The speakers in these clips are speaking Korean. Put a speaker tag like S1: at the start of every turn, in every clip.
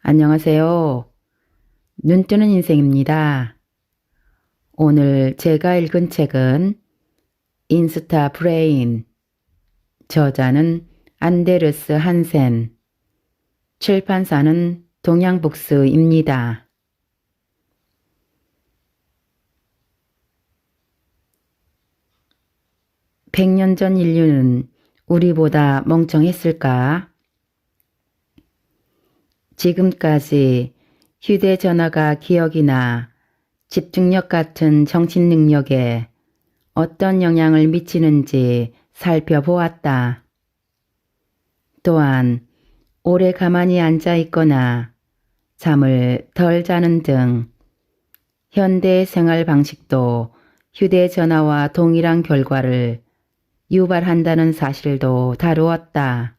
S1: 안녕하세요. 눈뜨는 인생입니다. 오늘 제가 읽은 책은 인스타 브레인, 저자는 안데르스 한센, 출판사는 동양북스입니다. 100년 전 인류는 우리보다 멍청했을까? 지금까지 휴대전화가 기억이나 집중력 같은 정신 능력에 어떤 영향을 미치는지 살펴보았다. 또한 오래 가만히 앉아 있거나 잠을 덜 자는 등 현대 생활 방식도 휴대전화와 동일한 결과를 유발한다는 사실도 다루었다.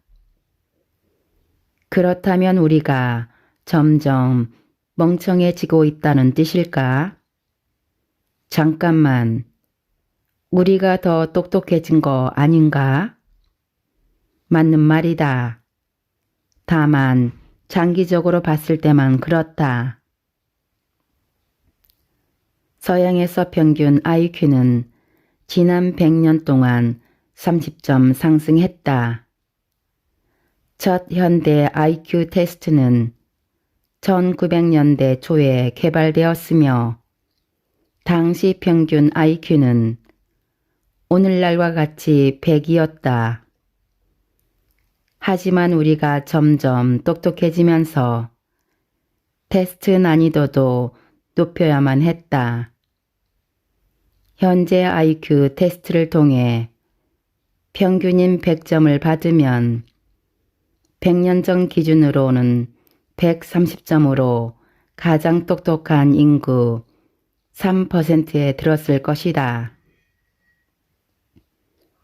S1: 그렇다면 우리가 점점 멍청해지고 있다는 뜻일까? 잠깐만, 우리가 더 똑똑해진 거 아닌가? 맞는 말이다. 다만 장기적으로 봤을 때만 그렇다. 서양에서 평균 IQ는 지난 100년 동안 30점 상승했다. 첫 현대 IQ 테스트는 1900년대 초에 개발되었으며 당시 평균 IQ는 오늘날과 같이 100이었다. 하지만 우리가 점점 똑똑해지면서 테스트 난이도도 높여야만 했다. 현재 IQ 테스트를 통해 평균인 100점을 받으면 100년 전 기준으로는 130점으로 가장 똑똑한 인구 3%에 들었을 것이다.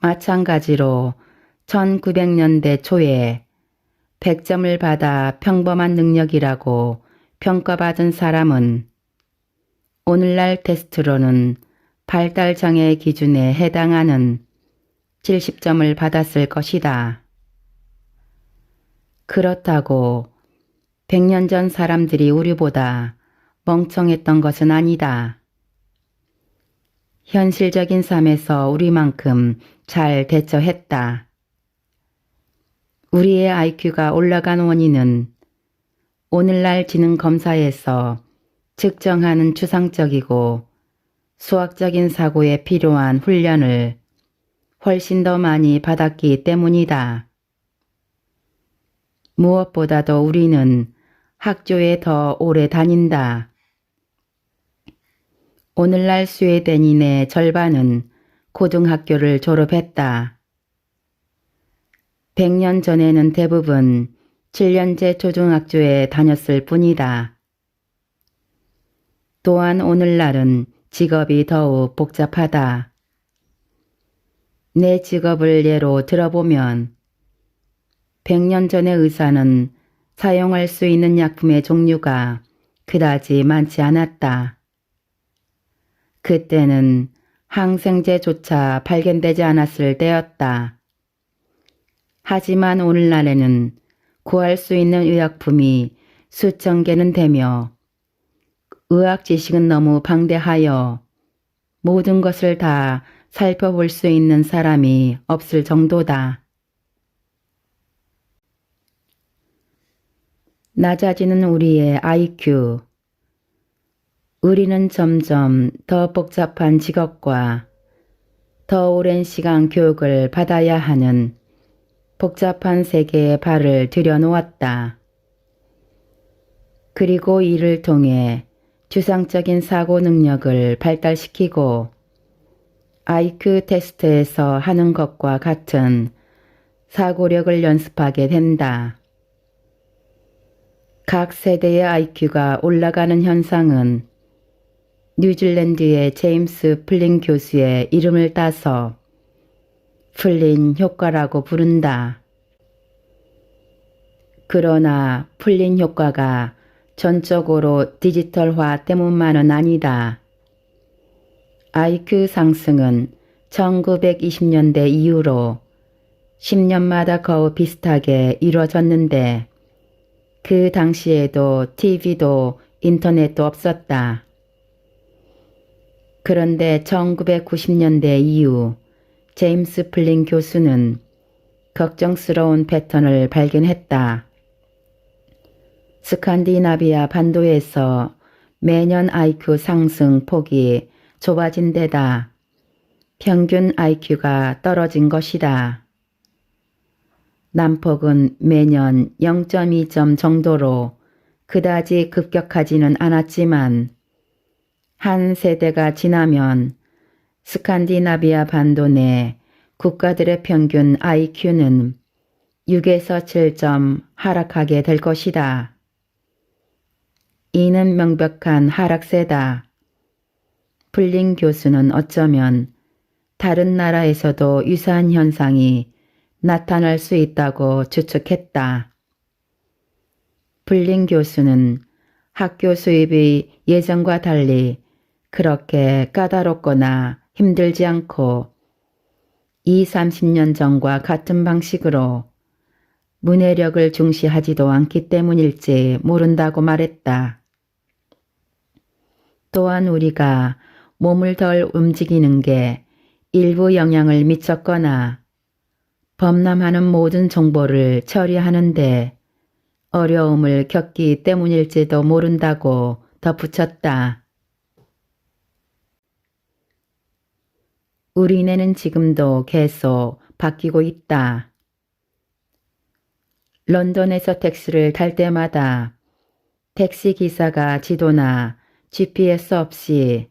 S1: 마찬가지로 1900년대 초에 100점을 받아 평범한 능력이라고 평가받은 사람은 오늘날 테스트로는 발달장애 기준에 해당하는 70점을 받았을 것이다. 그렇다고 100년 전 사람들이 우리보다 멍청했던 것은 아니다. 현실적인 삶에서 우리만큼 잘 대처했다. 우리의 IQ가 올라간 원인은 오늘날 지능 검사에서 측정하는 추상적이고 수학적인 사고에 필요한 훈련을 훨씬 더 많이 받았기 때문이다. 무엇보다도 우리는 학교에 더 오래 다닌다. 오늘날 스웨덴인의 절반은 고등학교를 졸업했다. 100년 전에는 대부분 7년제 초중학교에 다녔을 뿐이다. 또한 오늘날은 직업이 더욱 복잡하다. 내 직업을 예로 들어보면 100년 전의 의사는 사용할 수 있는 약품의 종류가 그다지 많지 않았다. 그때는 항생제조차 발견되지 않았을 때였다. 하지만 오늘날에는 구할 수 있는 의약품이 수천 개는 되며 의학 지식은 너무 방대하여 모든 것을 다 살펴볼 수 있는 사람이 없을 정도다. 낮아지는 우리의 IQ. 우리는 점점 더 복잡한 직업과 더 오랜 시간 교육을 받아야 하는 복잡한 세계에 발을 들여놓았다. 그리고 이를 통해 추상적인 사고 능력을 발달시키고 IQ 테스트에서 하는 것과 같은 사고력을 연습하게 된다. 각 세대의 IQ가 올라가는 현상은 뉴질랜드의 제임스 플린 교수의 이름을 따서 플린 효과라고 부른다. 그러나 플린 효과가 전적으로 디지털화 때문만은 아니다. IQ 상승은 1920년대 이후로 10년마다 거의 비슷하게 이루어졌는데 그 당시에도 TV도 인터넷도 없었다. 그런데 1990년대 이후 제임스 플린 교수는 걱정스러운 패턴을 발견했다. 스칸디나비아 반도에서 매년 IQ 상승 폭이 좁아진 데다 평균 IQ가 떨어진 것이다. 난폭은 매년 0.2점 정도로 그다지 급격하지는 않았지만 한 세대가 지나면 스칸디나비아 반도 내 국가들의 평균 IQ는 6에서 7점 하락하게 될 것이다. 이는 명백한 하락세다. 플린 교수는 어쩌면 다른 나라에서도 유사한 현상이 나타날 수 있다고 추측했다. 플린 교수는 학교 수입이 예전과 달리 그렇게 까다롭거나 힘들지 않고 20-30년 전과 같은 방식으로 문해력을 중시하지도 않기 때문일지 모른다고 말했다. 또한 우리가 몸을 덜 움직이는 게 일부 영향을 미쳤거나 범람하는 모든 정보를 처리하는데 어려움을 겪기 때문일지도 모른다고 덧붙였다. 우리네는 지금도 계속 바뀌고 있다. 런던에서 택시를 탈 때마다 택시 기사가 지도나 GPS 없이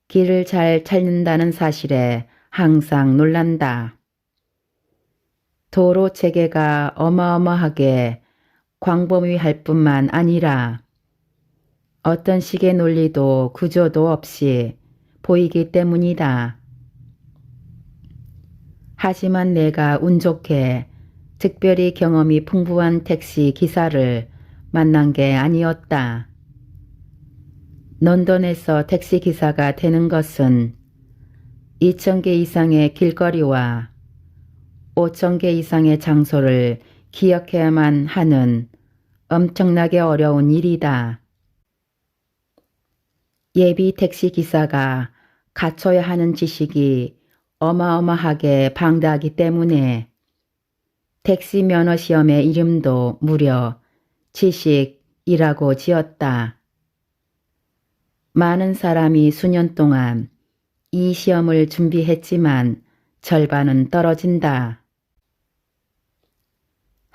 S1: 길을 잘 찾는다는 사실에 항상 놀란다. 도로 체계가 어마어마하게 광범위할 뿐만 아니라 어떤 식의 논리도 구조도 없이 보이기 때문이다. 하지만 내가 운 좋게 특별히 경험이 풍부한 택시 기사를 만난 게 아니었다. 런던에서 택시 기사가 되는 것은 2,000개 이상의 길거리와 5,000개 이상의 장소를 기억해야만 하는 엄청나게 어려운 일이다. 예비 택시 기사가 갖춰야 하는 지식이 어마어마하게 방대하기 때문에 택시 면허 시험의 이름도 무려 지식이라고 지었다. 많은 사람이 수년 동안 이 시험을 준비했지만 절반은 떨어진다.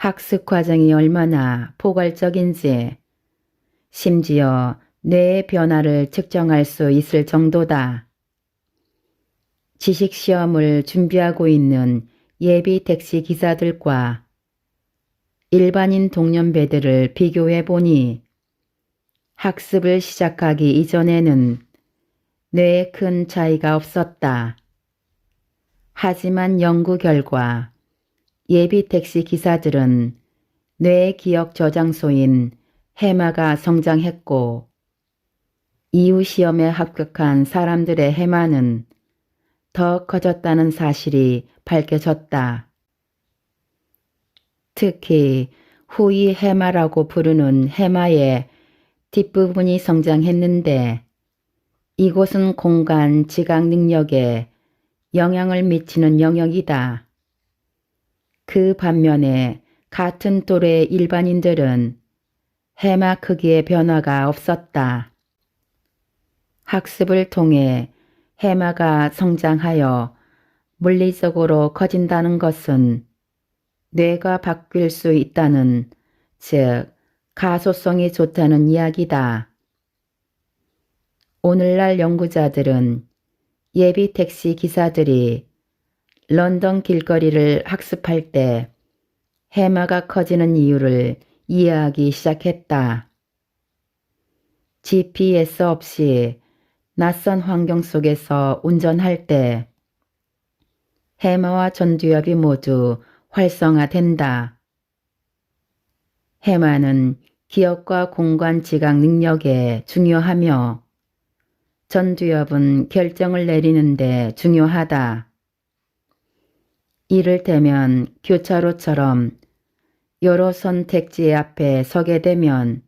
S1: 학습 과정이 얼마나 포괄적인지 심지어 뇌의 변화를 측정할 수 있을 정도다. 지식시험을 준비하고 있는 예비 택시 기사들과 일반인 동년배들을 비교해 보니 학습을 시작하기 이전에는 뇌에 큰 차이가 없었다. 하지만 연구 결과 예비 택시 기사들은 뇌의 기억 저장소인 해마가 성장했고 이후 시험에 합격한 사람들의 해마는 더 커졌다는 사실이 밝혀졌다. 특히 후이 해마라고 부르는 해마의 뒷부분이 성장했는데 이곳은 공간 지각 능력에 영향을 미치는 영역이다. 그 반면에 같은 또래의 일반인들은 해마 크기의 변화가 없었다. 학습을 통해 해마가 성장하여 물리적으로 커진다는 것은 뇌가 바뀔 수 있다는, 즉 가소성이 좋다는 이야기다. 오늘날 연구자들은 예비 택시 기사들이 런던 길거리를 학습할 때 해마가 커지는 이유를 이해하기 시작했다. GPS 없이 낯선 환경 속에서 운전할 때 해마와 전두엽이 모두 활성화된다. 해마는 기억과 공간 지각 능력에 중요하며 전두엽은 결정을 내리는 데 중요하다. 이를테면 교차로처럼 여러 선택지 앞에 서게 되면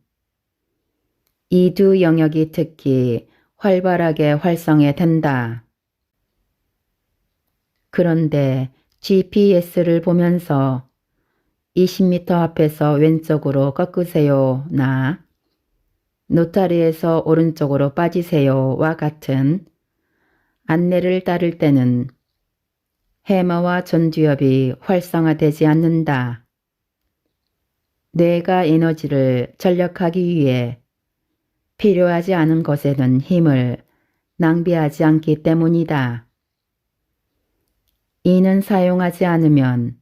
S1: 이 두 영역이 특히 활발하게 활성해 된다. 그런데 GPS를 보면서 20m 앞에서 왼쪽으로 꺾으세요 나 노타리에서 오른쪽으로 빠지세요와 같은 안내를 따를 때는 해마와 전두엽이 활성화되지 않는다. 뇌가 에너지를 전력하기 위해 필요하지 않은 것에는 힘을 낭비하지 않기 때문이다. 이는 사용하지 않으면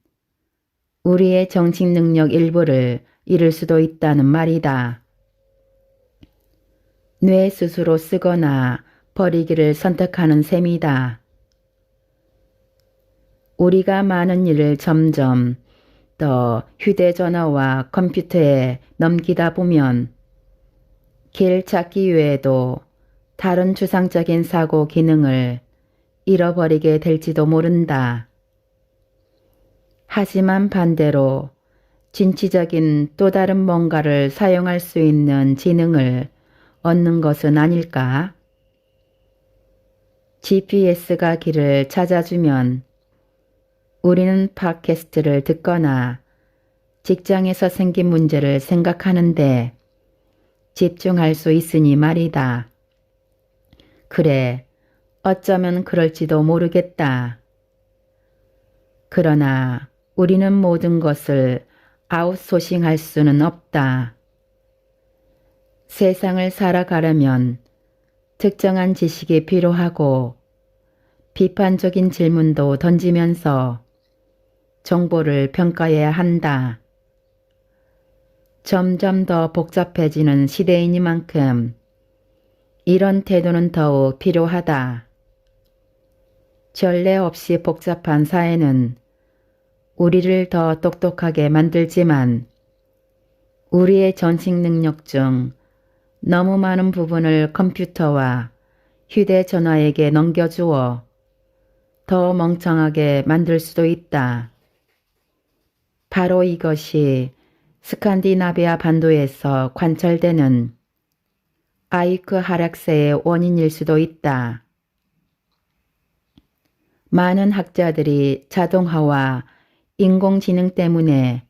S1: 우리의 정식 능력 일부를 잃을 수도 있다는 말이다. 뇌 스스로 쓰거나 버리기를 선택하는 셈이다. 우리가 많은 일을 점점 더 휴대전화와 컴퓨터에 넘기다 보면 길 찾기 외에도 다른 추상적인 사고 기능을 잃어버리게 될지도 모른다. 하지만 반대로 진취적인 또 다른 뭔가를 사용할 수 있는 지능을 얻는 것은 아닐까? GPS가 길을 찾아주면 우리는 팟캐스트를 듣거나 직장에서 생긴 문제를 생각하는데 집중할 수 있으니 말이다. 그래, 어쩌면 그럴지도 모르겠다. 그러나 우리는 모든 것을 아웃소싱할 수는 없다. 세상을 살아가려면 특정한 지식이 필요하고 비판적인 질문도 던지면서 정보를 평가해야 한다. 점점 더 복잡해지는 시대이니만큼 이런 태도는 더욱 필요하다. 전례 없이 복잡한 사회는 우리를 더 똑똑하게 만들지만 우리의 전식 능력 중 너무 많은 부분을 컴퓨터와 휴대전화에게 넘겨주어 더 멍청하게 만들 수도 있다. 바로 이것이 스칸디나비아 반도에서 관찰되는 IQ 하락세의 원인일 수도 있다. 많은 학자들이 자동화와 인공지능 때문에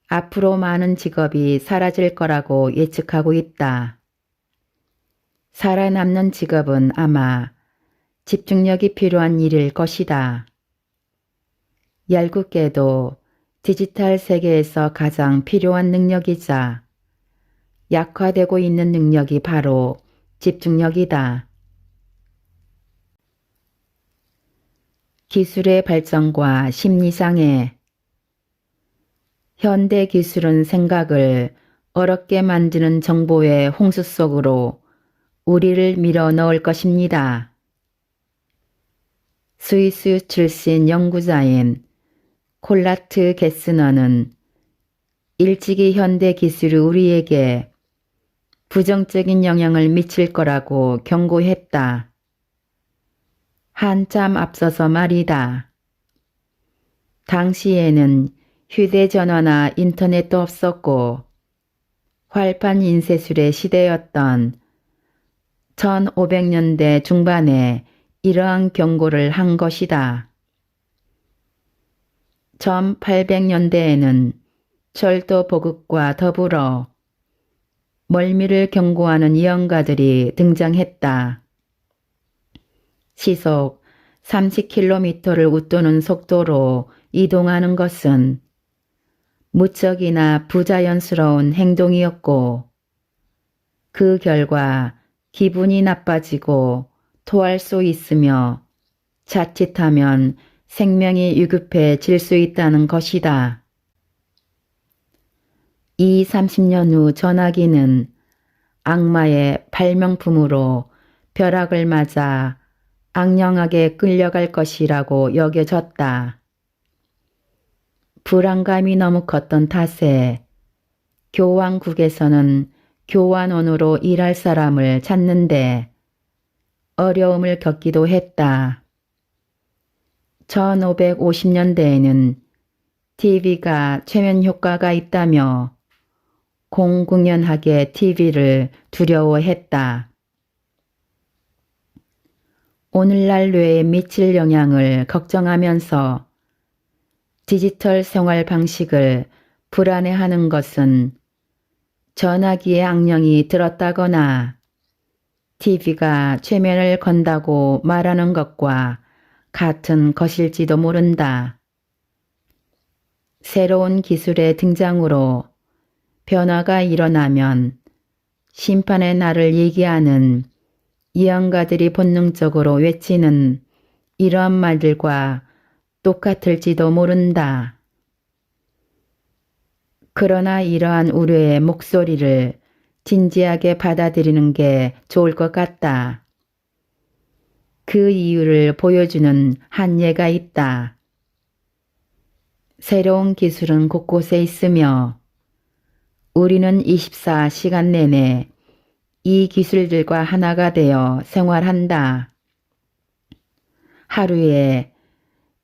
S1: 앞으로 많은 직업이 사라질 거라고 예측하고 있다. 살아남는 직업은 아마 집중력이 필요한 일일 것이다. 얄궂게도 디지털 세계에서 가장 필요한 능력이자 약화되고 있는 능력이 바로 집중력이다. 기술의 발전과 심리상해. 현대 기술은 생각을 어렵게 만드는 정보의 홍수 속으로 우리를 밀어 넣을 것입니다. 스위스 출신 연구자인 콜라트 게스너는 일찍이 현대 기술이 우리에게 부정적인 영향을 미칠 거라고 경고했다. 한참 앞서서 말이다. 당시에는 휴대전화나 인터넷도 없었고 활판 인쇄술의 시대였던 1500년대 중반에 이러한 경고를 한 것이다. 1800년대에는 철도 보급과 더불어 멀미를 경고하는 예언가들이 등장했다. 시속 30km를 웃도는 속도로 이동하는 것은 무척이나 부자연스러운 행동이었고 그 결과 기분이 나빠지고 토할 수 있으며 자칫하면 생명이 위급해질 수 있다는 것이다. 이 30년 후 전화기는 악마의 발명품으로 벼락을 맞아 악령하게 끌려갈 것이라고 여겨졌다. 불안감이 너무 컸던 탓에 교환국에서는 교환원으로 일할 사람을 찾는데 어려움을 겪기도 했다. 1550년대에는 TV가 최면 효과가 있다며 공공연하게 TV를 두려워했다. 오늘날 뇌에 미칠 영향을 걱정하면서 디지털 생활 방식을 불안해하는 것은 전화기의 악령이 들었다거나 TV가 최면을 건다고 말하는 것과 같은 것일지도 모른다. 새로운 기술의 등장으로 변화가 일어나면 심판의 날을 얘기하는 예언가들이 본능적으로 외치는 이러한 말들과 똑같을지도 모른다. 그러나 이러한 우려의 목소리를 진지하게 받아들이는 게 좋을 것 같다. 그 이유를 보여주는 한 예가 있다. 새로운 기술은 곳곳에 있으며 우리는 24시간 내내 이 기술들과 하나가 되어 생활한다. 하루에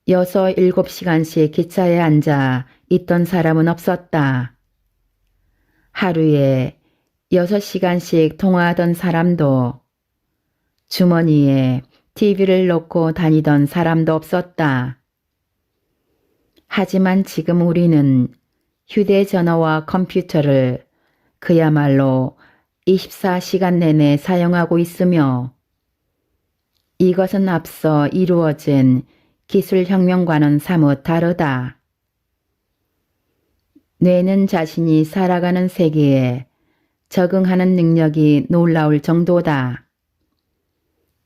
S1: 6, 7시간씩 기차에 앉아 있던 사람은 없었다. 하루에 6시간씩 통화하던 사람도, 주머니에 TV를 놓고 다니던 사람도 없었다. 하지만 지금 우리는 휴대전화와 컴퓨터를 그야말로 24시간 내내 사용하고 있으며 이것은 앞서 이루어진 기술혁명과는 사뭇 다르다. 뇌는 자신이 살아가는 세계에 적응하는 능력이 놀라울 정도다.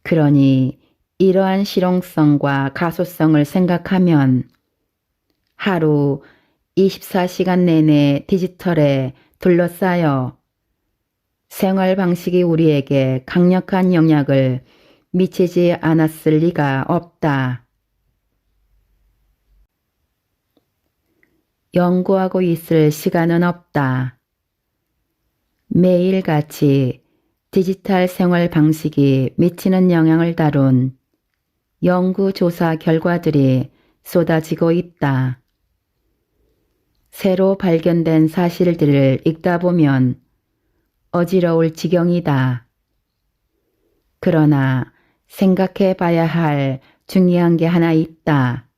S1: 그러니 이러한 실용성과 가소성을 생각하면 하루 24시간 내내 디지털에 둘러싸여 생활 방식이 우리에게 강력한 영향을 미치지 않았을 리가 없다. 연구하고 있을 시간은 없다. 매일같이 디지털 생활 방식이 미치는 영향을 다룬 연구조사 결과들이 쏟아지고 있다. 새로 발견된 사실들을 읽다 보면 어지러울 지경이다. 그러나 생각해 봐야 할 중요한 게 하나 있다.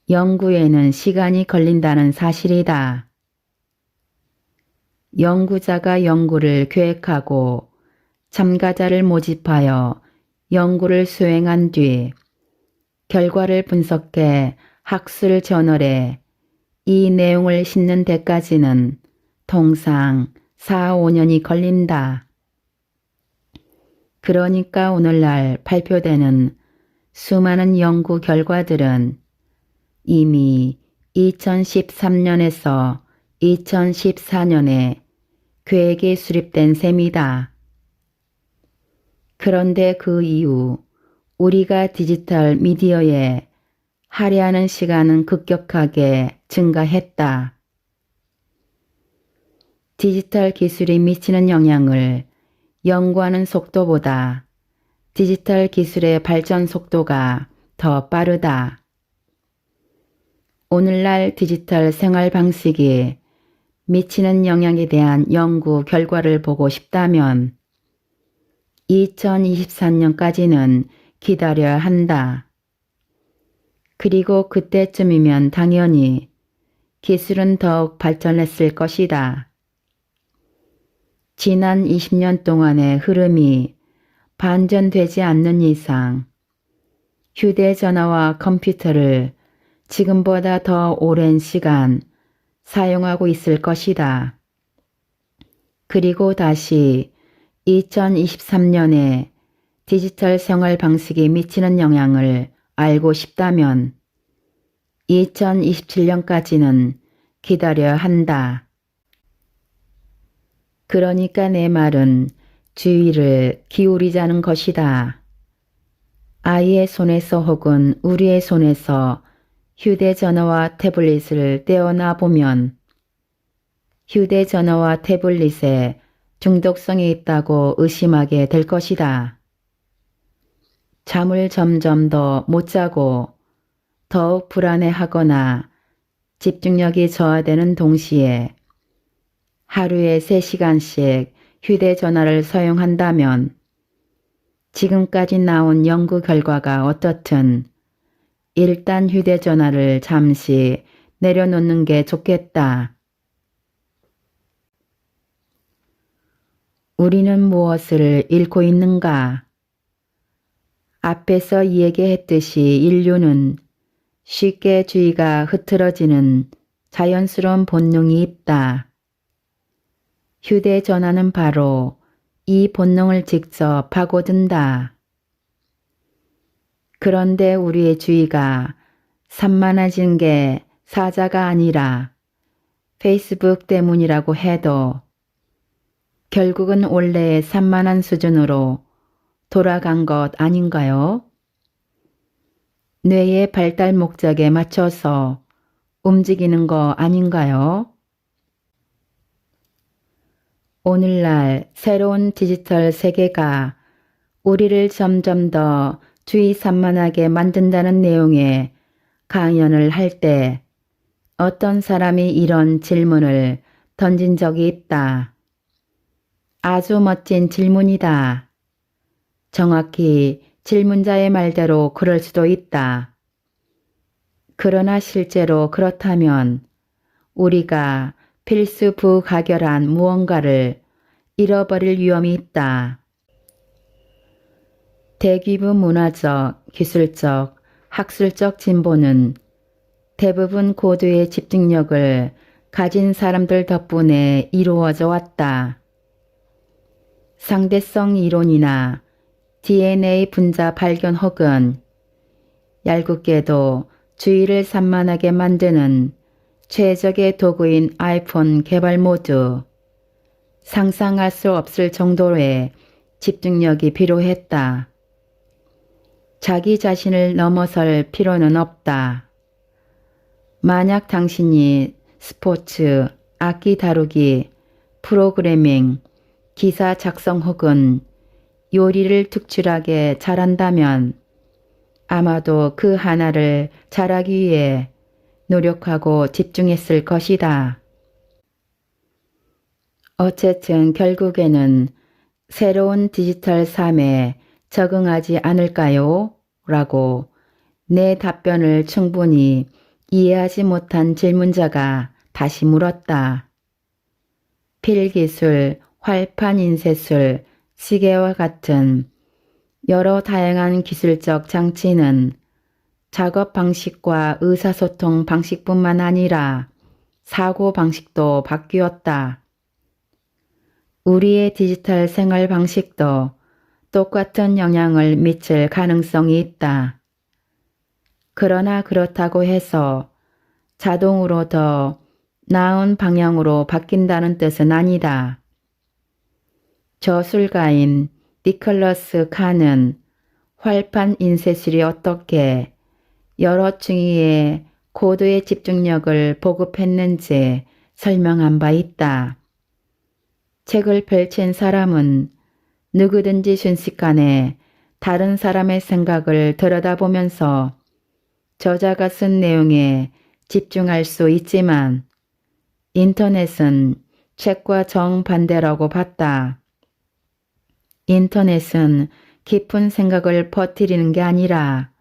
S1: 연구에는 시간이 걸린다는 사실이다. 연구자가 연구를 계획하고 참가자를 모집하여 연구를 수행한 뒤 결과를 분석해 학술 저널에 이 내용을 싣는 데까지는 통상 4, 5년이 걸린다. 그러니까 오늘날 발표되는 수많은 연구 결과들은 이미 2013년에서 2014년에 계획에 수립된 셈이다. 그런데 그 이후 우리가 디지털 미디어에 할애하는 시간은 급격하게 증가했다. 디지털 기술이 미치는 영향을 연구하는 속도보다 디지털 기술의 발전 속도가 더 빠르다. 오늘날 디지털 생활 방식이 미치는 영향에 대한 연구 결과를 보고 싶다면 2023년까지는 기다려야 한다. 그리고 그때쯤이면 당연히 기술은 더욱 발전했을 것이다. 지난 20년 동안의 흐름이 반전되지 않는 이상 휴대전화와 컴퓨터를 지금보다 더 오랜 시간 사용하고 있을 것이다. 그리고 다시 2023년에 디지털 생활 방식이 미치는 영향을 알고 싶다면 2027년까지는 기다려야 한다. 그러니까 내 말은 주의를 기울이자는 것이다. 아이의 손에서 혹은 우리의 손에서 휴대전화와 태블릿을 떼어놔 보면 휴대전화와 태블릿에 중독성이 있다고 의심하게 될 것이다. 잠을 점점 더 못 자고 더욱 불안해하거나 집중력이 저하되는 동시에 하루에 3시간씩 휴대전화를 사용한다면 지금까지 나온 연구 결과가 어떻든 일단 휴대전화를 잠시 내려놓는 게 좋겠다. 우리는 무엇을 잃고 있는가? 앞에서 얘기했듯이 인류는 쉽게 주의가 흐트러지는 자연스러운 본능이 있다. 휴대전화는 바로 이 본능을 직접 파고든다. 그런데 우리의 주의가 산만해진 게 사자가 아니라 페이스북 때문이라고 해도 결국은 원래의 산만한 수준으로 돌아간 것 아닌가요? 뇌의 발달 목적에 맞춰서 움직이는 거 아닌가요? 오늘날 새로운 디지털 세계가 우리를 점점 더 주의 산만하게 만든다는 내용의 강연을 할 때 어떤 사람이 이런 질문을 던진 적이 있다. 아주 멋진 질문이다. 정확히 질문자의 말대로 그럴 수도 있다. 그러나 실제로 그렇다면 우리가 필수 부가결한 무언가를 잃어버릴 위험이 있다. 대기부 문화적, 기술적, 학술적 진보는 대부분 고도의 집중력을 가진 사람들 덕분에 이루어져 왔다. 상대성 이론이나 DNA 분자 발견 혹은 얄궂게도 주의를 산만하게 만드는 최적의 도구인 아이폰 개발 모두 상상할 수 없을 정도의 집중력이 필요했다. 자기 자신을 넘어설 필요는 없다. 만약 당신이 스포츠, 악기 다루기, 프로그래밍, 기사 작성 혹은 요리를 특출하게 잘한다면 아마도 그 하나를 잘하기 위해 노력하고 집중했을 것이다. 어쨌든 결국에는 새로운 디지털 삶에 적응하지 않을까요? 라고 내 답변을 충분히 이해하지 못한 질문자가 다시 물었다. 필기술, 활판 인쇄술, 시계와 같은 여러 다양한 기술적 장치는 작업 방식과 의사소통 방식뿐만 아니라 사고 방식도 바뀌었다. 우리의 디지털 생활 방식도 똑같은 영향을 미칠 가능성이 있다. 그러나 그렇다고 해서 자동으로 더 나은 방향으로 바뀐다는 뜻은 아니다. 저술가인 니콜러스 칸은 활판 인쇄술이 어떻게 여러 층위의 고도의 집중력을 보급했는지 설명한 바 있다. 책을 펼친 사람은 누구든지 순식간에 다른 사람의 생각을 들여다보면서 저자가 쓴 내용에 집중할 수 있지만 인터넷은 책과 정반대라고 봤다. 인터넷은 깊은 생각을 퍼뜨리는 게 아니라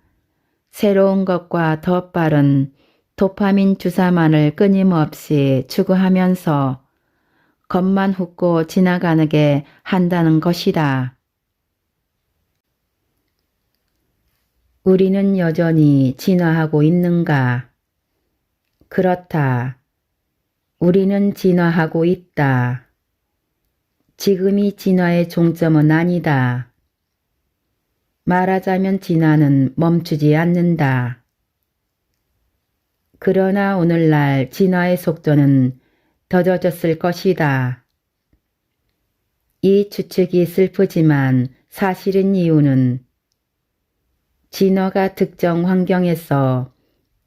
S1: 새로운 것과 더 빠른 도파민 주사만을 끊임없이 추구하면서 겉만 훑고 지나가게 한다는 것이다. 우리는 여전히 진화하고 있는가? 그렇다. 우리는 진화하고 있다. 지금이 진화의 종점은 아니다. 말하자면 진화는 멈추지 않는다. 그러나 오늘날 진화의 속도는 더뎌졌을 것이다. 이 추측이 슬프지만 사실인 이유는 진화가 특정 환경에서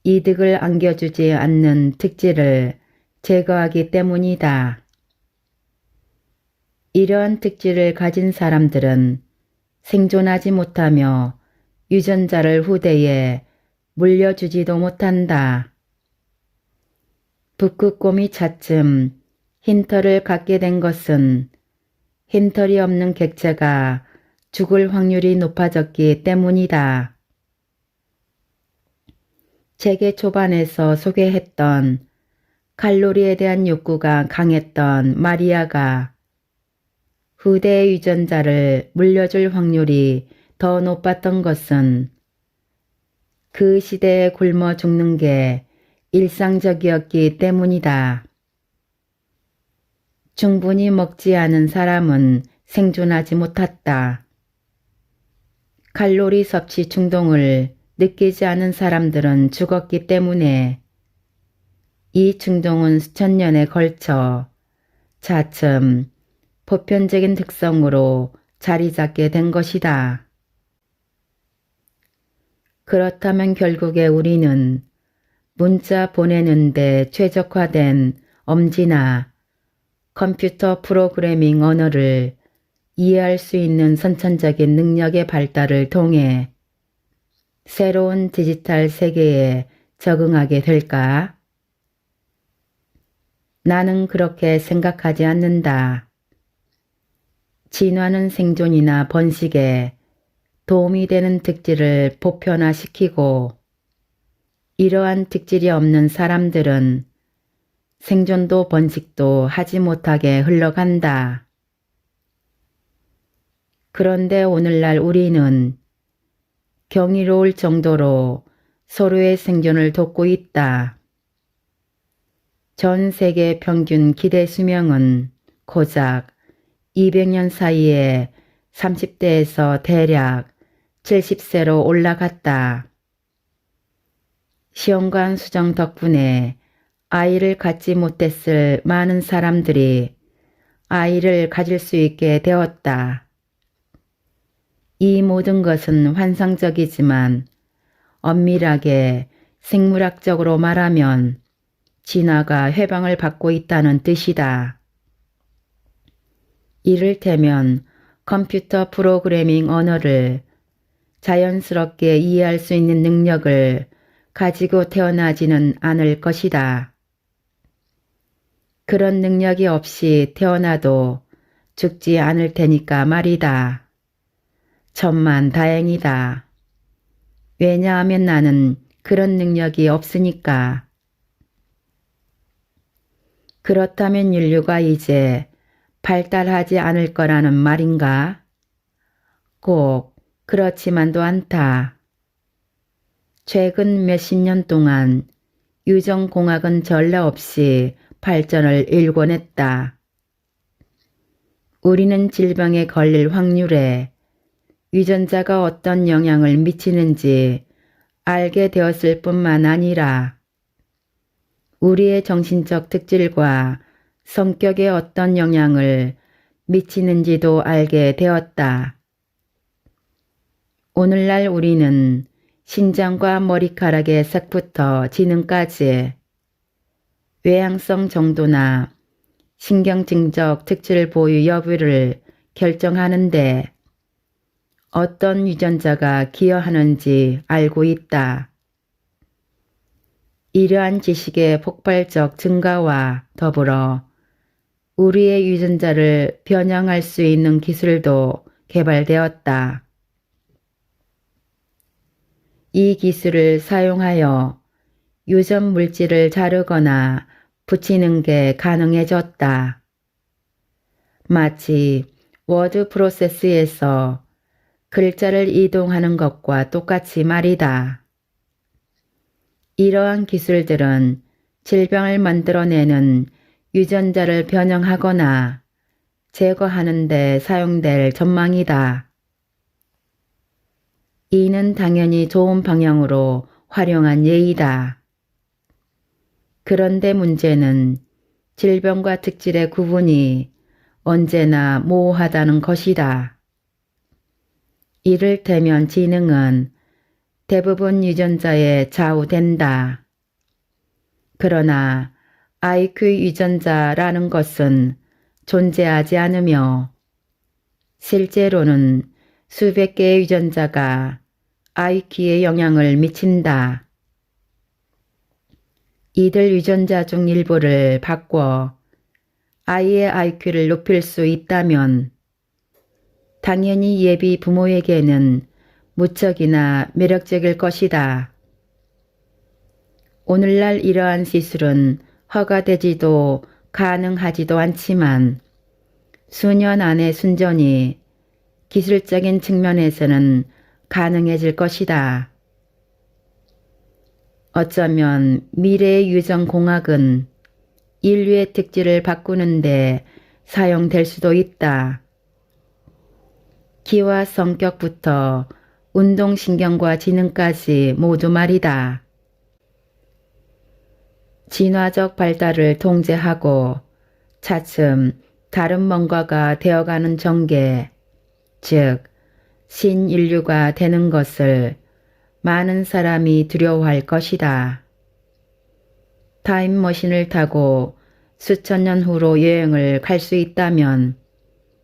S1: 이득을 안겨주지 않는 특질을 제거하기 때문이다. 이러한 특질을 가진 사람들은 생존하지 못하며 유전자를 후대에 물려주지도 못한다. 북극곰이 차츰 흰털을 갖게 된 것은 흰털이 없는 객체가 죽을 확률이 높아졌기 때문이다. 책의 초반에서 소개했던 칼로리에 대한 욕구가 강했던 마리아가 후대의 유전자를 물려줄 확률이 더 높았던 것은 그 시대에 굶어 죽는 게 일상적이었기 때문이다. 충분히 먹지 않은 사람은 생존하지 못했다. 칼로리 섭취 충동을 느끼지 않은 사람들은 죽었기 때문에 이 충동은 수천 년에 걸쳐 차츰 보편적인 특성으로 자리 잡게 된 것이다. 그렇다면 결국에 우리는 문자 보내는데 최적화된 엄지나 컴퓨터 프로그래밍 언어를 이해할 수 있는 선천적인 능력의 발달을 통해 새로운 디지털 세계에 적응하게 될까? 나는 그렇게 생각하지 않는다. 진화는 생존이나 번식에 도움이 되는 특질을 보편화시키고 이러한 특질이 없는 사람들은 생존도 번식도 하지 못하게 흘러간다. 그런데 오늘날 우리는 경이로울 정도로 서로의 생존을 돕고 있다. 전 세계 평균 기대 수명은 고작 200년 사이에 30대에서 대략 70세로 올라갔다. 시험관 수정 덕분에 아이를 갖지 못했을 많은 사람들이 아이를 가질 수 있게 되었다. 이 모든 것은 환상적이지만 엄밀하게 생물학적으로 말하면 진화가 해방을 받고 있다는 뜻이다. 이를테면 컴퓨터 프로그래밍 언어를 자연스럽게 이해할 수 있는 능력을 가지고 태어나지는 않을 것이다. 그런 능력이 없이 태어나도 죽지 않을 테니까 말이다. 천만 다행이다. 왜냐하면 나는 그런 능력이 없으니까. 그렇다면 인류가 이제 발달하지 않을 거라는 말인가? 꼭 그렇지만도 않다. 최근 몇십 년 동안 유전공학은 전례 없이 발전을 일궈냈다. 우리는 질병에 걸릴 확률에 유전자가 어떤 영향을 미치는지 알게 되었을 뿐만 아니라 우리의 정신적 특질과 성격에 어떤 영향을 미치는지도 알게 되었다. 오늘날 우리는 신장과 머리카락의 색부터 지능까지 외향성 정도나 신경증적 특질 보유 여부를 결정하는데 어떤 유전자가 기여하는지 알고 있다. 이러한 지식의 폭발적 증가와 더불어 우리의 유전자를 변형할 수 있는 기술도 개발되었다. 이 기술을 사용하여 유전 물질을 자르거나 붙이는 게 가능해졌다. 마치 워드 프로세스에서 글자를 이동하는 것과 똑같이 말이다. 이러한 기술들은 질병을 만들어내는 유전자를 변형하거나 제거하는 데 사용될 전망이다. 이는 당연히 좋은 방향으로 활용한 예이다. 그런데 문제는 질병과 특질의 구분이 언제나 모호하다는 것이다. 이를테면 지능은 대부분 유전자에 좌우된다. 그러나 IQ 유전자라는 것은 존재하지 않으며 실제로는 수백 개의 유전자가 IQ에 영향을 미친다. 이들 유전자 중 일부를 바꿔 아이의 IQ를 높일 수 있다면 당연히 예비 부모에게는 무척이나 매력적일 것이다. 오늘날 이러한 시술은 허가되지도 가능하지도 않지만 수년 안의 순전히 기술적인 측면에서는 가능해질 것이다. 어쩌면 미래의 유전공학은 인류의 특질을 바꾸는데 사용될 수도 있다. 기와 성격부터 운동신경과 지능까지 모두 말이다. 진화적 발달을 통제하고 차츰 다른 뭔가가 되어가는 전개, 즉 신인류가 되는 것을 많은 사람이 두려워할 것이다. 타임머신을 타고 수천 년 후로 여행을 갈 수 있다면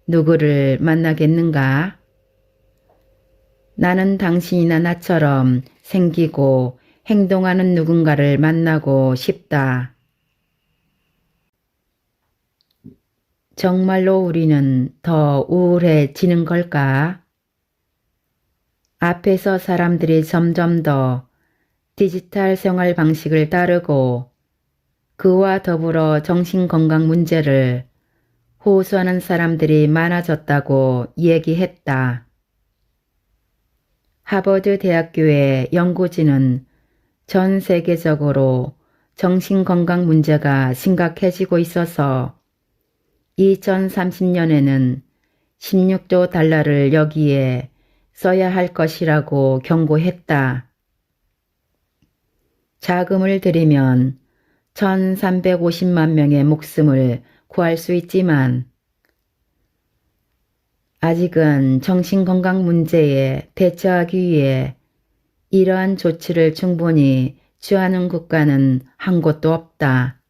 S1: 누구를 만나겠는가? 나는 당신이나 나처럼 생기고 행동하는 누군가를 만나고 싶다. 정말로 우리는 더 우울해지는 걸까? 앞에서 사람들이 점점 더 디지털 생활 방식을 따르고 그와 더불어 정신건강 문제를 호소하는 사람들이 많아졌다고 얘기했다. 하버드 대학교의 연구진은 전 세계적으로 정신건강 문제가 심각해지고 있어서 2030년에는 16조 달러를 여기에 써야 할 것이라고 경고했다. 자금을 들이면 1350만 명의 목숨을 구할 수 있지만 아직은 정신건강 문제에 대처하기 위해 이러한 조치를 충분히 취하는 국가는 한 곳도 없다.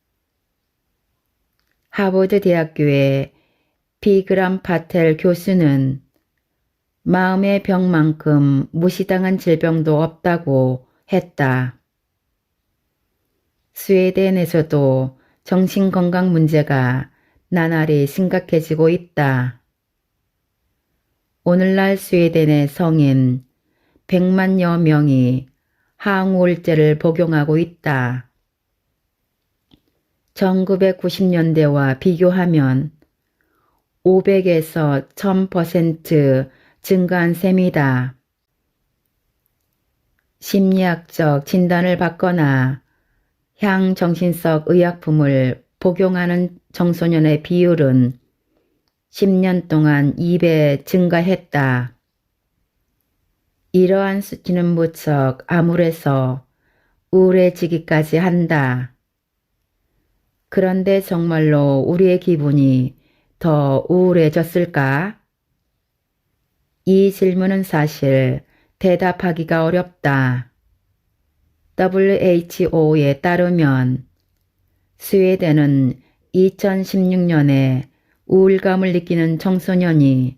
S1: 하버드 대학교의 비그람 파텔 교수는 마음의 병만큼 무시당한 질병도 없다고 했다. 스웨덴에서도 정신건강 문제가 나날이 심각해지고 있다. 오늘날 스웨덴의 성인 100만여 명이 항우울제를 복용하고 있다. 1990년대와 비교하면 500에서 1000% 증가한 셈이다. 심리학적 진단을 받거나 향정신성 의약품을 복용하는 청소년의 비율은 10년 동안 2배 증가했다. 이러한 수치는 무척 암울해서 우울해지기까지 한다. 그런데 정말로 우리의 기분이 더 우울해졌을까? 이 질문은 사실 대답하기가 어렵다. WHO에 따르면 스웨덴은 2016년에 우울감을 느끼는 청소년이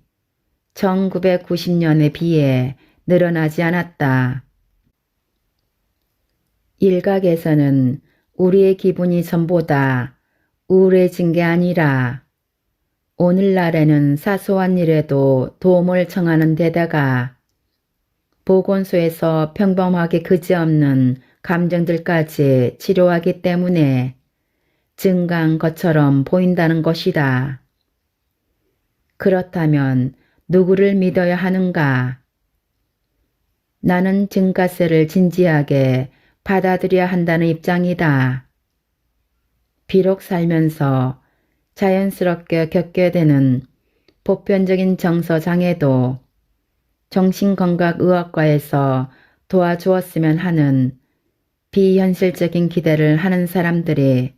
S1: 1990년에 비해 늘어나지 않았다. 일각에서는 우리의 기분이 전보다 우울해진 게 아니라 오늘날에는 사소한 일에도 도움을 청하는 데다가 보건소에서 평범하게 그지없는 감정들까지 치료하기 때문에 증가한 것처럼 보인다는 것이다. 그렇다면 누구를 믿어야 하는가? 나는 증가세를 진지하게 받아들여야 한다는 입장이다. 비록 살면서 자연스럽게 겪게 되는 보편적인 정서장애도 정신건강의학과에서 도와주었으면 하는 비현실적인 기대를 하는 사람들이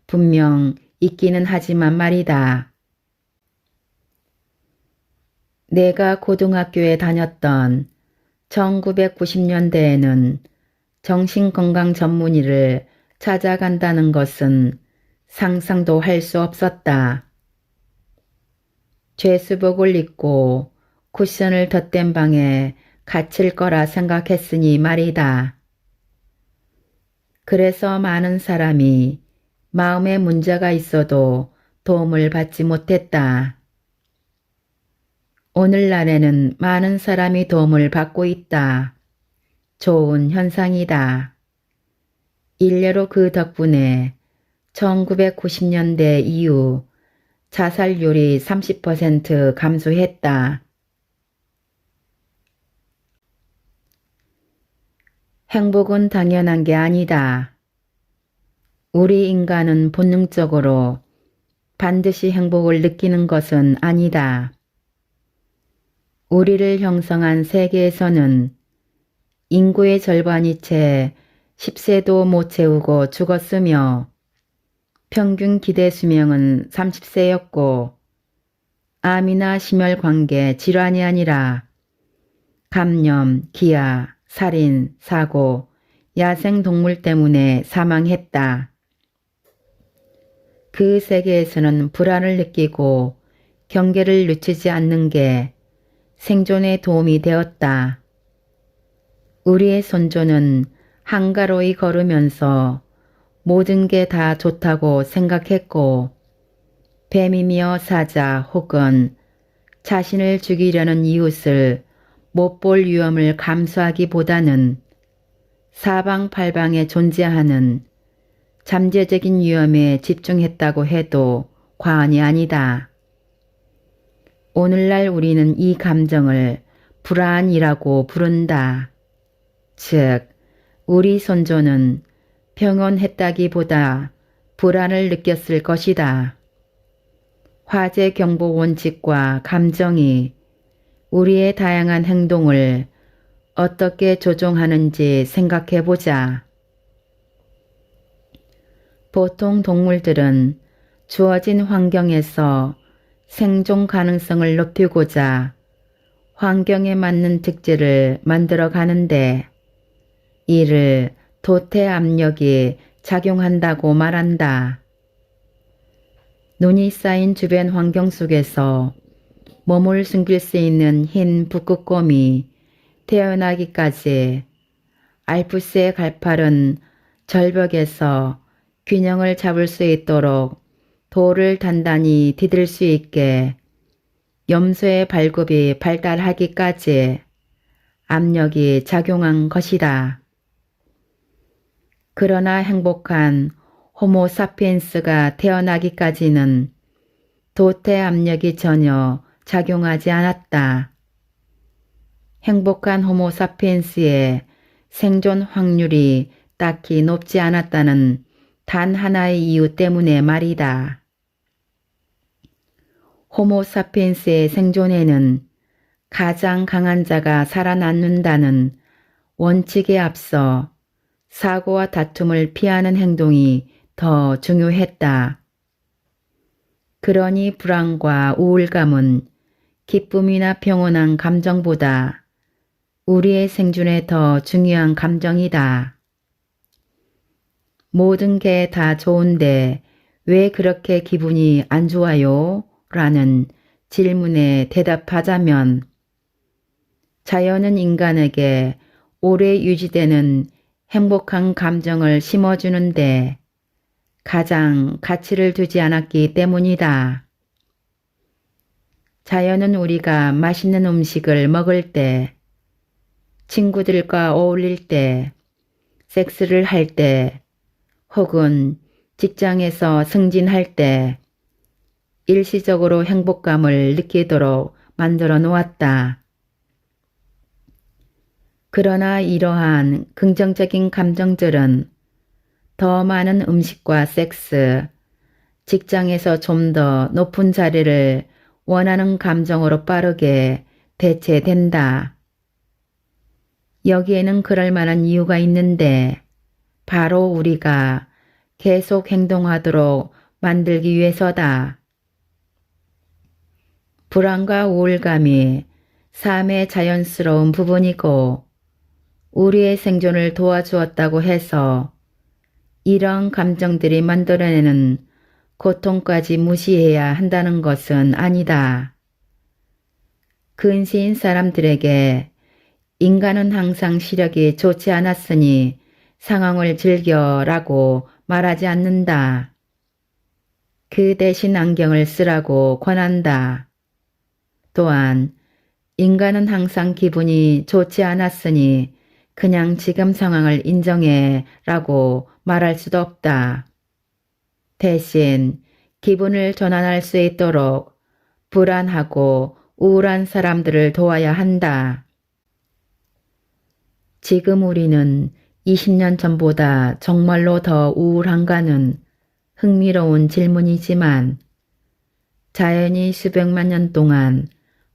S1: 분명 있기는 하지만 말이다. 내가 고등학교에 다녔던 1990년대에는 정신건강 전문의를 찾아간다는 것은 상상도 할 수 없었다. 죄수복을 입고 쿠션을 덧댄 방에 갇힐 거라 생각했으니 말이다. 그래서 많은 사람이 마음에 문제가 있어도 도움을 받지 못했다. 오늘날에는 많은 사람이 도움을 받고 있다. 좋은 현상이다. 일례로 그 덕분에 1990년대 이후 자살률이 30% 감소했다. 행복은 당연한 게 아니다. 우리 인간은 본능적으로 반드시 행복을 느끼는 것은 아니다. 우리를 형성한 세계에서는 인구의 절반이 채 10세도 못 채우고 죽었으며 평균 기대 수명은 30세였고 암이나 심혈관계 질환이 아니라 감염, 기아, 살인, 사고, 야생동물 때문에 사망했다. 그 세계에서는 불안을 느끼고 경계를 늦추지 않는 게 생존에 도움이 되었다. 우리의 선조는 한가로이 걸으면서 모든 게 다 좋다고 생각했고 뱀이며 사자 혹은 자신을 죽이려는 이웃을 못 볼 위험을 감수하기보다는 사방팔방에 존재하는 잠재적인 위험에 집중했다고 해도 과언이 아니다. 오늘날 우리는 이 감정을 불안이라고 부른다. 즉, 우리 선조는 평온했다기보다 불안을 느꼈을 것이다. 화재 경보 원칙과 감정이 우리의 다양한 행동을 어떻게 조종하는지 생각해보자. 보통 동물들은 주어진 환경에서 생존 가능성을 높이고자 환경에 맞는 특질을 만들어 가는데 이를 도태 압력이 작용한다고 말한다. 눈이 쌓인 주변 환경 속에서 몸을 숨길 수 있는 흰 북극곰이 태어나기까지 알프스의 가파른 절벽에서 균형을 잡을 수 있도록 돌을 단단히 디딜 수 있게 염소의 발굽이 발달하기까지 압력이 작용한 것이다. 그러나 행복한 호모사피엔스가 태어나기까지는 도태 압력이 전혀 작용하지 않았다. 행복한 호모사피엔스의 생존 확률이 딱히 높지 않았다는 단 하나의 이유 때문에 말이다. 호모사피엔스의 생존에는 가장 강한 자가 살아남는다는 원칙에 앞서 사고와 다툼을 피하는 행동이 더 중요했다. 그러니 불안과 우울감은 기쁨이나 평온한 감정보다 우리의 생존에 더 중요한 감정이다. 모든 게 다 좋은데 왜 그렇게 기분이 안 좋아요? 라는 질문에 대답하자면 자연은 인간에게 오래 유지되는 행복한 감정을 심어주는데 가장 가치를 두지 않았기 때문이다. 자연은 우리가 맛있는 음식을 먹을 때, 친구들과 어울릴 때, 섹스를 할 때, 혹은 직장에서 승진할 때 일시적으로 행복감을 느끼도록 만들어 놓았다. 그러나 이러한 긍정적인 감정들은 더 많은 음식과 섹스, 직장에서 좀 더 높은 자리를 원하는 감정으로 빠르게 대체된다. 여기에는 그럴 만한 이유가 있는데 바로 우리가 계속 행동하도록 만들기 위해서다. 불안과 우울감이 삶의 자연스러운 부분이고 우리의 생존을 도와주었다고 해서 이런 감정들이 만들어내는 고통까지 무시해야 한다는 것은 아니다. 근시인 사람들에게 인간은 항상 시력이 좋지 않았으니 상황을 즐겨라고 말하지 않는다. 그 대신 안경을 쓰라고 권한다. 또한 인간은 항상 기분이 좋지 않았으니 그냥 지금 상황을 인정해 라고 말할 수도 없다. 대신 기분을 전환할 수 있도록 불안하고 우울한 사람들을 도와야 한다. 지금 우리는 20년 전보다 정말로 더 우울한가는 흥미로운 질문이지만 자연이 수백만 년 동안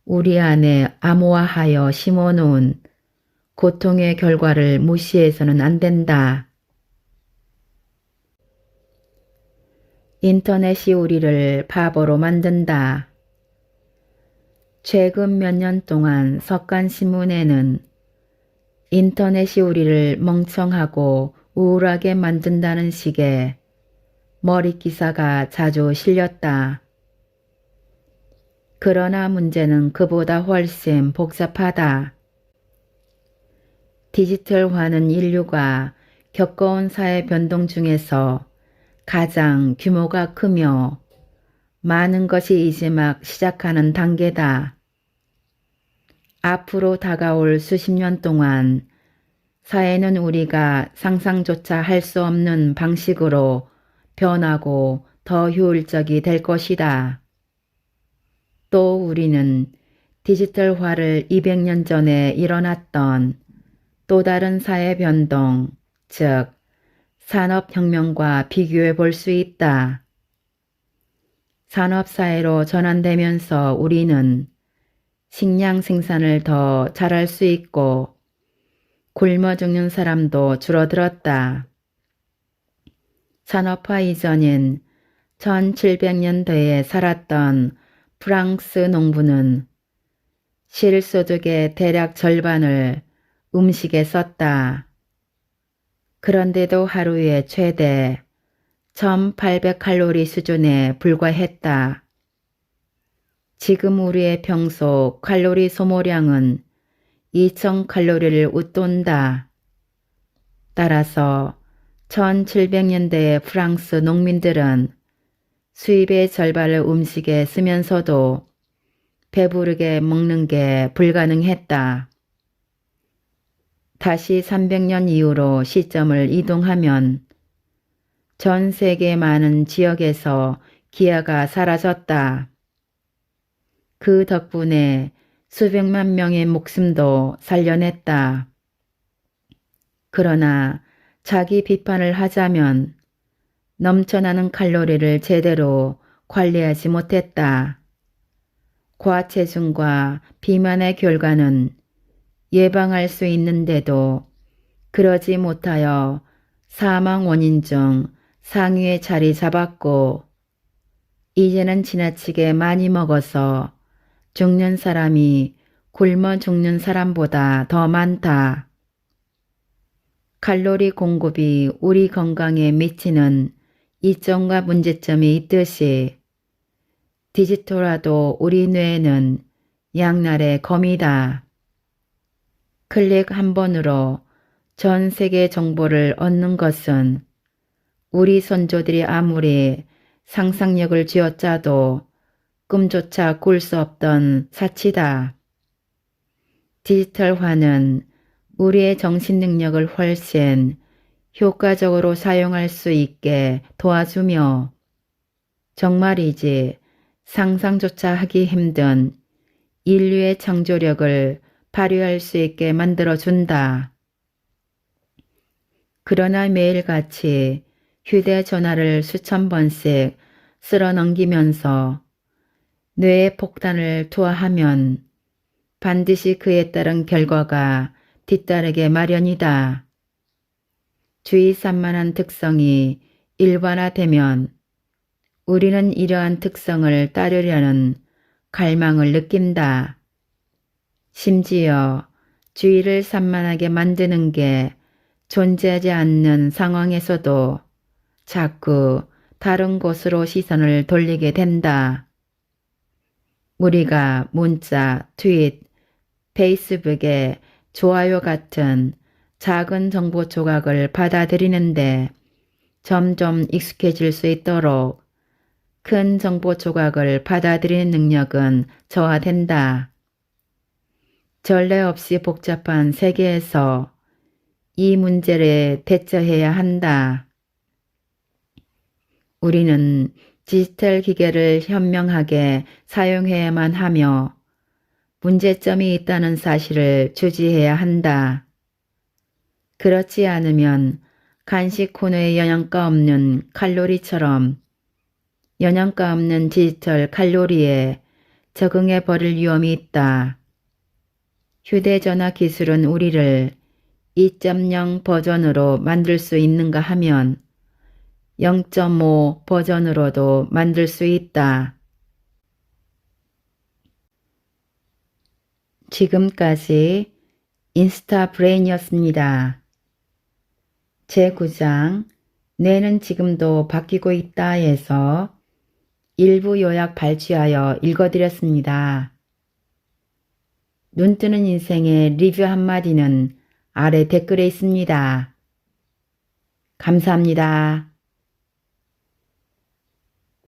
S1: 우리 안에 암호화하여 심어놓은 고통의 결과를 무시해서는 안 된다. 인터넷이 우리를 바보로 만든다. 최근 몇 년 동안 석간신문에는 인터넷이 우리를 멍청하고 우울하게 만든다는 식의 머릿기사가 자주 실렸다. 그러나 문제는 그보다 훨씬 복잡하다. 디지털화는 인류가 겪어온 사회 변동 중에서 가장 규모가 크며 많은 것이 이제 막 시작하는 단계다. 앞으로 다가올 수십 년 동안 사회는 우리가 상상조차 할 수 없는 방식으로 변하고 더 효율적이 될 것이다. 또 우리는 디지털화를 200년 전에 일어났던 또 다른 사회 변동, 즉 산업혁명과 비교해 볼 수 있다. 산업사회로 전환되면서 우리는 식량 생산을 더 잘할 수 있고 굶어 죽는 사람도 줄어들었다. 산업화 이전인 1700년대에 살았던 프랑스 농부는 실소득의 대략 절반을 음식에 썼다. 그런데도 하루에 최대 1800칼로리 수준에 불과했다. 지금 우리의 평소 칼로리 소모량은 2000칼로리를 웃돈다. 따라서 1700년대의 프랑스 농민들은 수입의 절반을 음식에 쓰면서도 배부르게 먹는 게 불가능했다. 다시 300년 이후로 시점을 이동하면 전 세계 많은 지역에서 기아가 사라졌다. 그 덕분에 수백만 명의 목숨도 살려냈다. 그러나 자기 비판을 하자면 넘쳐나는 칼로리를 제대로 관리하지 못했다. 과체중과 비만의 결과는 예방할 수 있는데도 그러지 못하여 사망 원인 중 상위에 자리 잡았고 이제는 지나치게 많이 먹어서 죽는 사람이 굶어 죽는 사람보다 더 많다. 칼로리 공급이 우리 건강에 미치는 이점과 문제점이 있듯이 디지털화도 우리 뇌에는 양날의 검이다. 클릭 한 번으로 전 세계 정보를 얻는 것은 우리 선조들이 아무리 상상력을 쥐어짜도 꿈조차 꿀 수 없던 사치다. 디지털화는 우리의 정신 능력을 훨씬 효과적으로 사용할 수 있게 도와주며 정말이지 상상조차 하기 힘든 인류의 창조력을 발휘할 수 있게 만들어준다. 그러나 매일같이 휴대전화를 수천 번씩 쓸어 넘기면서 뇌에 폭탄을 투하하면 반드시 그에 따른 결과가 뒤따르게 마련이다. 주의 산만한 특성이 일반화되면 우리는 이러한 특성을 따르려는 갈망을 느낀다. 심지어 주의를 산만하게 만드는 게 존재하지 않는 상황에서도 자꾸 다른 곳으로 시선을 돌리게 된다. 우리가 문자, 트윗, 페이스북에 좋아요 같은 작은 정보 조각을 받아들이는데 점점 익숙해질 수 있도록 큰 정보 조각을 받아들이는 능력은 저하된다. 전례 없이 복잡한 세계에서 이 문제를 대처해야 한다. 우리는 디지털 기계를 현명하게 사용해야만 하며 문제점이 있다는 사실을 주지해야 한다. 그렇지 않으면 간식 코너에 영양가 없는 칼로리처럼 영양가 없는 디지털 칼로리에 적응해 버릴 위험이 있다. 휴대전화 기술은 우리를 2.0 버전으로 만들 수 있는가 하면 0.5 버전으로도 만들 수 있다. 지금까지 인스타 브레인이었습니다. 제9장 뇌는 지금도 바뀌고 있다에서 일부 요약 발췌하여 읽어드렸습니다. 눈뜨는 인생의 리뷰 한마디는 아래 댓글에 있습니다. 감사합니다.